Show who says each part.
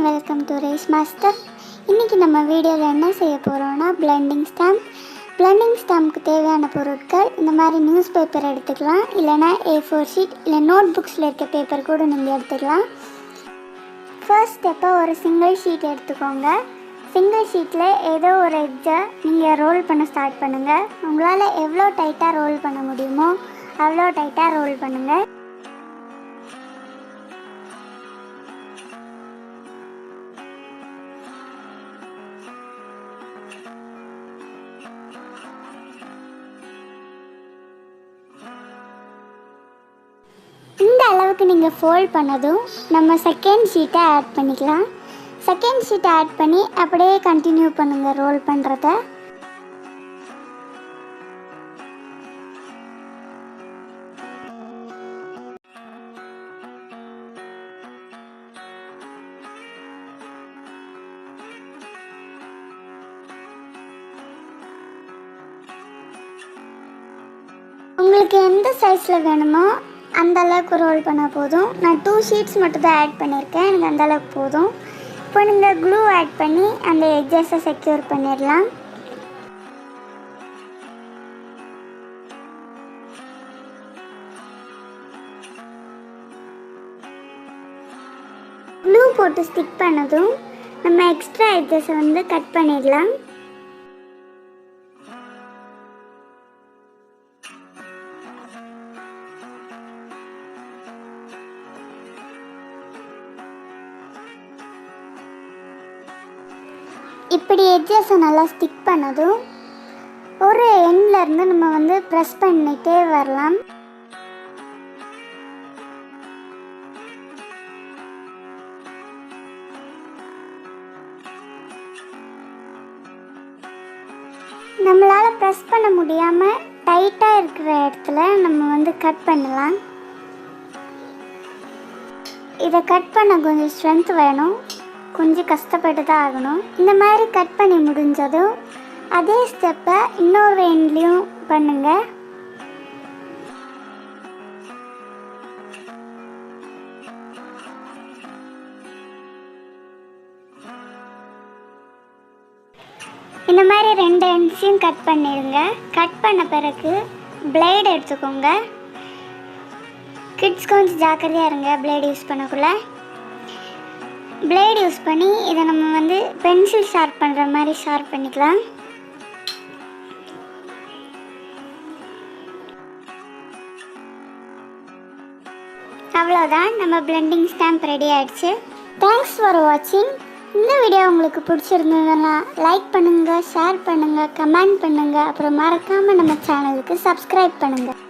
Speaker 1: And welcome to race master. இன்றைக்கி நம்ம வீடியோவில் என்ன செய்ய போகிறோன்னா பிளெண்டிங் ஸ்டாம்ப். பிளெண்டிங் ஸ்டாம்ப்க்கு தேவையான பொருட்கள் இந்த மாதிரி நியூஸ் பேப்பர் எடுத்துக்கலாம், இல்லைனா A4 ஷீட் இல்லை நோட் புக்ஸில் இருக்க பேப்பர் கூட நீங்கள் எடுத்துக்கலாம். ஃபர்ஸ்ட் ஸ்டெப்பாக ஒரு சிங்கிள் ஷீட் எடுத்துக்கோங்க. சிங்கிள் ஷீட்டில் ஏதோ ஒரு எட்ஜை நீங்கள் ரோல் பண்ண ஸ்டார்ட் பண்ணுங்கள். உங்களால் எவ்வளோ டைட்டாக ரோல் பண்ண முடியுமோ அவ்வளோ டைட்டாக ரோல் பண்ணுங்கள். இந்த அளவுக்கு நீங்கள் ஃபோல்ட் பண்ணதும் நம்ம செகண்ட் ஷீட்டை ஆட் பண்ணிக்கலாம். செகண்ட் ஷீட்டை ஆட் பண்ணி அப்படியே கண்டினியூ பண்ணுங்கள் ரோல் பண்ணுறத. உங்களுக்கு எந்த சைஸில் வேணுமோ அந்த அளவுக்கு ரோல் பண்ணால் போதும். நான் 2 ஷீட்ஸ் மட்டும் தான் ஆட் பண்ணியிருக்கேன், எனக்கு அந்த அளவுக்கு போதும். இப்போ நீங்கள் க்ளூ ஆட் பண்ணி அந்த எட்ஜஸை செக்யூர் பண்ணிடலாம். க்ளூ போட்டு ஸ்டிக் பண்ணதும் நம்ம எக்ஸ்ட்ரா எட்ஜஸை கட் பண்ணிடலாம். இப்படி எட்ஜஸை நல்லா ஸ்டிக் பண்ணதும் ஒரு எண்ட்லேருந்து நம்ம ப்ரெஸ் பண்ணிகிட்டே வரலாம். நம்மளால் ப்ரெஸ் பண்ண முடியாமல் டைட்டாக இருக்கிற இடத்துல நம்ம கட் பண்ணலாம். இதை கட் பண்ண கொஞ்சம் ஸ்ட்ரென்த் வேணும், கொஞ்சம் கஷ்டப்பட்டு தான் ஆகணும். இந்த மாதிரி கட் பண்ணி முடிஞ்சதும் அதே ஸ்டெப்பை இன்னொரு எண்ட்லேயும் பண்ணுங்கள். இந்த மாதிரி 2 எண்ட்ஸையும் கட் பண்ணிடுங்க. கட் பண்ண பிறகு பிளேடு எடுத்துக்கோங்க. கிட்ஸ் கொஞ்சம் ஜாக்கிரதையாக இருங்க பிளேடு யூஸ் பண்ணக்குள்ள. பிளேட் யூஸ் பண்ணி இதை நம்ம பென்சில் ஷார்ப் பண்ணுற மாதிரி ஷார்ப் பண்ணிக்கலாம். அவ்வளோதான், நம்ம பிளெண்டிங் ஸ்டாம்ப் ரெடி ஆகிடுச்சு. தேங்க்ஸ் ஃபார் வாட்சிங். இந்த வீடியோ உங்களுக்கு பிடிச்சிருந்ததுன்னா லைக் பண்ணுங்கள், ஷேர் பண்ணுங்கள், கமெண்ட் பண்ணுங்கள், அப்புறம் மறக்காமல் நம்ம சேனலுக்கு சப்ஸ்கிரைப் பண்ணுங்கள்.